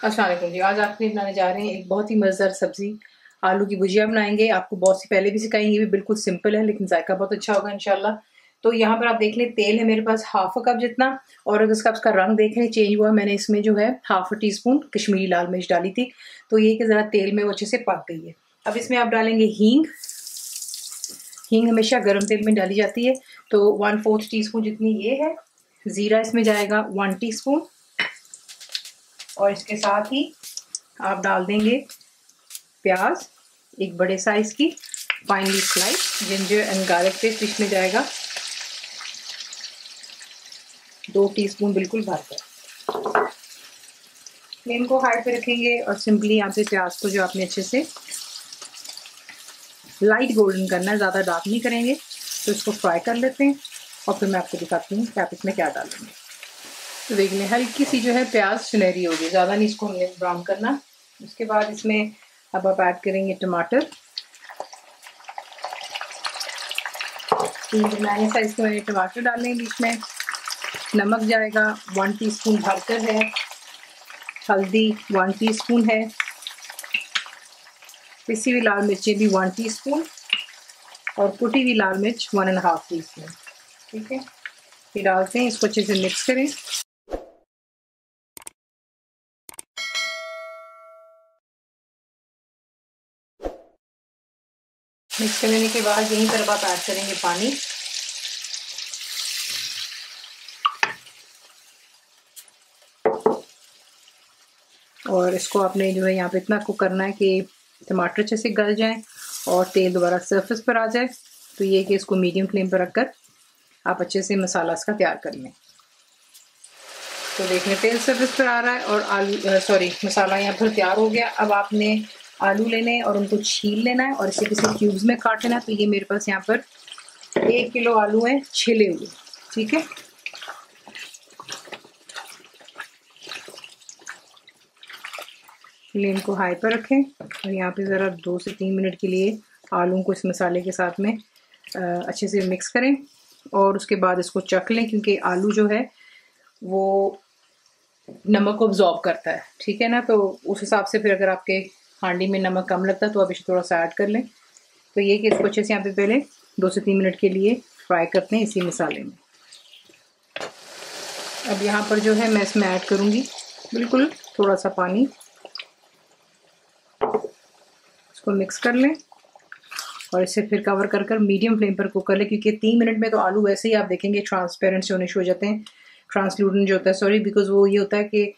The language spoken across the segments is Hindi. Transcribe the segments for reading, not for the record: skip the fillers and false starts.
अस्सलाम वालेकुम जी। आज आपके लिए बनाने जा रहे हैं एक बहुत ही मज़ेदार सब्ज़ी, आलू की भुजिया बनाएंगे। आपको बहुत सी पहले भी सिखाई, ये भी बिल्कुल सिंपल है लेकिन जायका बहुत अच्छा होगा इंशाल्लाह। तो यहाँ पर आप देख लें, तेल है मेरे पास हाफ कप जितना, और अगर इसका रंग देख रहे चेंज हुआ, मैंने इसमें जो है हाफ टी स्पून कश्मीरी लाल मिर्च डाली थी, तो ये कि ज़रा तेल में वो अच्छे से पक गई है। अब इसमें आप डालेंगे हींग। हींग हमेशा गर्म तेल में डाली जाती है, तो 1/4 टी स्पून जितनी ये है। ज़ीरा इसमें जाएगा 1 टी स्पून, और इसके साथ ही आप डाल देंगे प्याज एक बड़े साइज की finally slice. Ginger and garlic paste इसमें जाएगा 2 टीस्पून बिल्कुल भरकर। फ्लेम को हाई पे रखेंगे और सिंपली यहाँ पे प्याज को जो आपने अच्छे से लाइट गोल्डन करना है, ज़्यादा डार्क नहीं करेंगे। तो इसको फ्राई कर लेते हैं और फिर मैं आपको दिखाती हूँ कि आप इसमें क्या डालेंगे। तो देख लें, हल्की सी जो है प्याज सुनहरी होगी, ज़्यादा नहीं इसको हमने ब्राउन करना। उसके बाद इसमें अब आप ऐड करेंगे टमाटर। 3 बनाने साइज के मैंने टमाटर डालने हैं बीच में। नमक जाएगा 1 टीस्पून भरकर है। हल्दी 1 टीस्पून है। पिसी हुई लाल मिर्चें भी 1 टीस्पून, और कुटी हुई लाल मिर्च 1.5 टीस्पून। ठीक है, ये डालते हैं, इसको अच्छे से मिक्स करें। मिक्स करने के बाद यहीं पर अब आप ऐड करेंगे पानी। और इसको आपने जो है यहाँ पे इतना कुक करना है कि टमाटर अच्छे से गल जाएं और तेल दोबारा सरफेस पर आ जाए। तो ये कि इसको मीडियम फ्लेम पर रखकर आप अच्छे से मसाला इसका तैयार कर लें। तो देख लें, तेल सरफेस पर आ रहा है और मसाला यहाँ पर तैयार हो गया। अब आपने आलू लेने और उनको छील लेना है और इसे किसी क्यूब्स में काट लेना। तो ये मेरे पास यहाँ पर 1 किलो आलू हैं छिले हुए। ठीक है, फ्लेम को हाई पर रखें और यहाँ पे ज़रा 2 से 3 मिनट के लिए आलू को इस मसाले के साथ में अच्छे से मिक्स करें और उसके बाद इसको चख लें, क्योंकि आलू जो है वो नमक को अब्जॉर्ब करता है। ठीक है ना, तो उस हिसाब से फिर अगर आपके हांडी में नमक कम लगता है तो आप इसे थोड़ा सा ऐड कर लें। तो ये कि इसको अच्छे से यहाँ पे पहले 2 से 3 मिनट के लिए फ्राई करते हैं इसी मसाले में। अब यहाँ पर जो है मैं इसमें ऐड करूँगी बिल्कुल थोड़ा सा पानी। इसको मिक्स कर लें और इसे फिर कवर कर कर मीडियम फ्लेम पर कुक कर लें, क्योंकि 3 मिनट में तो आलू वैसे ही आप देखेंगे ट्रांसपेरेंट से होने शुरू हो जाते हैं, ट्रांसलूडेंट जो होता है, सॉरी, बिकॉज वो ये होता है कि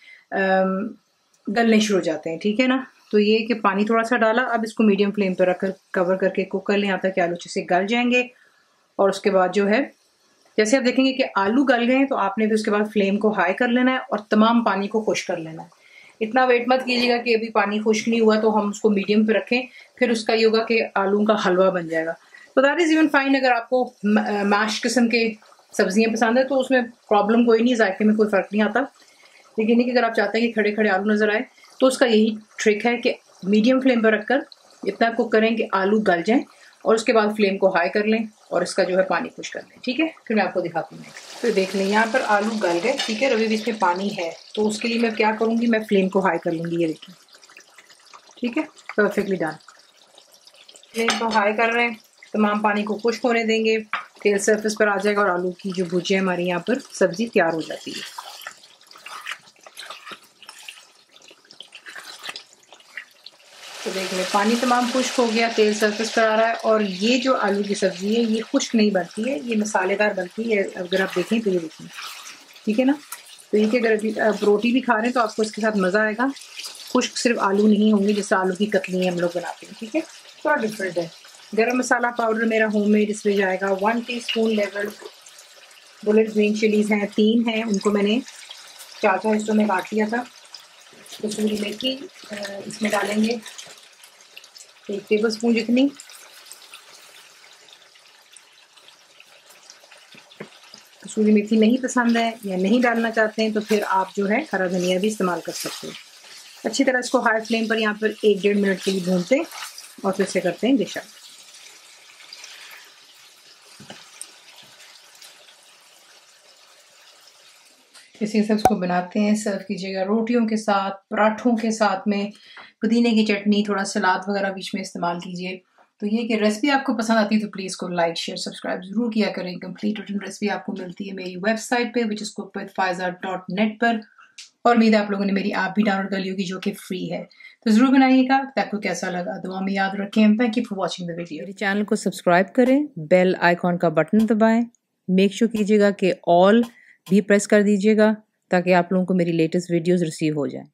गलने शुरू हो जाते हैं। ठीक है ना, तो ये कि पानी थोड़ा सा डाला। अब इसको मीडियम फ्लेम पर रखकर कवर करके कुक कर लें यहाँ तक कि आलू अच्छे से गल जाएंगे। और उसके बाद जो है जैसे आप देखेंगे कि आलू गल गए हैं तो आपने भी उसके बाद फ्लेम को हाई कर लेना है और तमाम पानी को खुश्क कर लेना है। इतना वेट मत कीजिएगा कि अभी पानी खुश्क नहीं हुआ तो हम उसको मीडियम पे रखें, फिर उसका ये होगा कि आलू का हलवा बन जाएगा। तो दैट इज़ इवन फाइन। अगर आपको मैश किस्म के सब्जियां पसंद है तो उसमें प्रॉब्लम कोई नहीं, जायके में कोई फ़र्क नहीं आता। लेकिन नहीं कि अगर आप चाहते हैं कि खड़े खड़े आलू नज़र आए तो उसका यही ट्रिक है कि मीडियम फ्लेम पर रखकर इतना कुक करें कि आलू गल जाएं और उसके बाद फ्लेम को हाई कर लें और इसका जो है पानी खुश कर लें। ठीक है, फिर मैं आपको दिखाती हूँ। तो देख लें, यहाँ पर आलू गल गए। ठीक है, अभी भी इसमें पानी है, तो उसके लिए मैं क्या करूँगी, मैं फ्लेम को हाई कर लूँगी। ये देखिए, ठीक है, परफेक्टली डन। फ्लेम को हाई कर रहे हैं, तमाम पानी को खुश्क होने देंगे, तेल सरफेस पर आ जाएगा और आलू की जो भुजिया हमारी यहाँ पर सब्जी तैयार हो जाती है। तो देख लें, पानी तमाम खुश्क हो गया, तेल सरफेस पर आ रहा है। और ये जो आलू की सब्ज़ी है ये खुश्क नहीं बनती है, ये मसालेदार बनती है। अगर आप देखें तो ये देखें, ठीक है ना। तो ये कि अगर आप रोटी भी खा रहे हैं तो आपको इसके साथ मज़ा आएगा। खुश्क सिर्फ आलू नहीं होंगे जैसे आलू की कतली हम लोग बनाते हैं। ठीक है, थोड़ा डिफरेंट है। गरम मसाला पाउडर मेरा होममेड इसमें जाएगा 1 teaspoon level. Bullet green chillies हैं 3 हैं, उनको मैंने 4 हिस्सों में काट लिया था। कसूरी मेथी इसमें डालेंगे 1 टेबल स्पून जितनी। कसूरी मेथी नहीं पसंद है या नहीं डालना चाहते हैं तो फिर आप जो है हरा धनिया भी इस्तेमाल कर सकते हैं। अच्छी तरह इसको हाई फ्लेम पर यहाँ पर 1-1.5 मिनट के लिए भूनते हैं और फिर से करते हैं डिश आउट। इसी से इसको बनाते हैं, सर्व कीजिएगा रोटियों के साथ, पराठों के साथ में, पुदीने की चटनी, थोड़ा सलाद वगैरह बीच में इस्तेमाल कीजिए। तो ये कि रेसिपी आपको पसंद आती है तो प्लीज़ को लाइक शेयर सब्सक्राइब जरूर किया करें। कंप्लीट रिटन रेसिपी आपको मिलती है मेरी वेबसाइट पे विच इज cookWithFaiza.net पर, और उम्मीद है आप लोगों ने मेरी ऐप भी डाउनलोड कर ली होगी जो कि फ्री है। तो ज़रूर बनाइएगा। आपको कैसा लगा दुआ में याद रखें। Thank you for watching the video. मेरे चैनल को सब्सक्राइब करें, बेल आइकॉन का बटन दबाएं, मेक श्योर कीजिएगा कि ऑल भी प्रेस कर दीजिएगा ताकि आप लोगों को मेरी लेटेस्ट वीडियोस रिसीव हो जाएं।